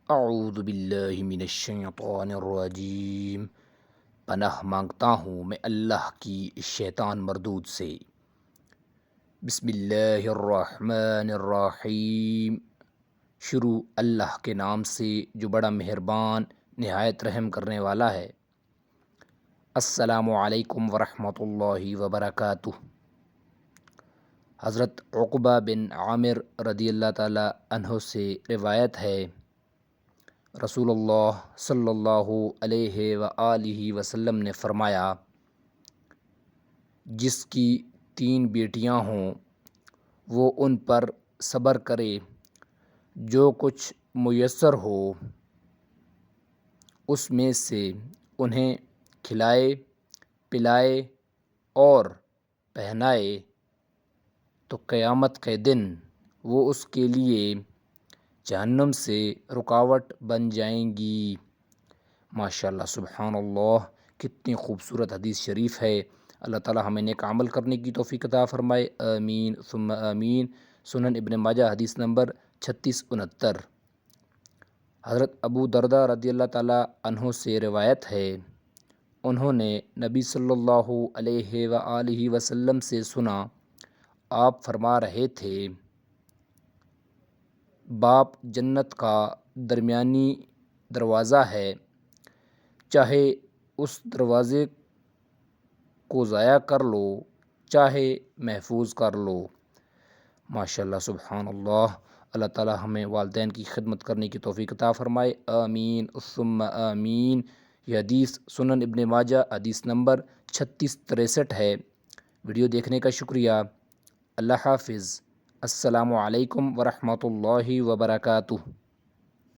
اعوذ باللہ من الشیطان الرجیم۔ پناہ مانگتا ہوں میں اللہ کی شیطان مردود سے۔ بسم اللہ الرحمن الرحیم۔ شروع اللہ کے نام سے جو بڑا مہربان نہایت رحم کرنے والا ہے۔ السلام علیکم ورحمۃ اللہ وبرکاتہ۔ حضرت عقبہ بن عامر رضی اللہ تعالی عنہ سے روایت ہے، رسول اللہ صلی اللہ علیہ وآلہ وسلم نے فرمایا، جس کی 3 بیٹیاں ہوں وہ ان پر صبر کرے، جو کچھ میسر ہو اس میں سے انہیں کھلائے پلائے اور پہنائے، تو قیامت کے دن وہ اس کے لیے جہنم سے رکاوٹ بن جائیں گی۔ ماشاءاللہ، سبحان اللہ، کتنی خوبصورت حدیث شریف ہے۔ اللہ تعالی ہمیں نیک عمل کرنے کی توفیق عطا فرمائے، آمین ثم آمین۔ سنن ابن ماجہ حدیث نمبر 3669۔ حضرت ابو درداء رضی اللہ تعالی عنہ سے روایت ہے، انہوں نے نبی صلی اللہ علیہ وآلہ وسلم سے سنا، آپ فرما رہے تھے، باپ جنت کا درمیانی دروازہ ہے، چاہے اس دروازے کو ضائع کر لو چاہے محفوظ کر لو۔ ماشاءاللہ، سبحان اللہ۔ اللہ تعالی ہمیں والدین کی خدمت کرنے کی توفیق عطا فرمائے، آمین ثم آمین۔ یہ حدیث سنن ابن ماجہ حدیث نمبر 3663 ہے۔ ویڈیو دیکھنے کا شکریہ۔ اللہ حافظ۔ السلام علیکم ورحمۃ اللہ وبرکاتہ۔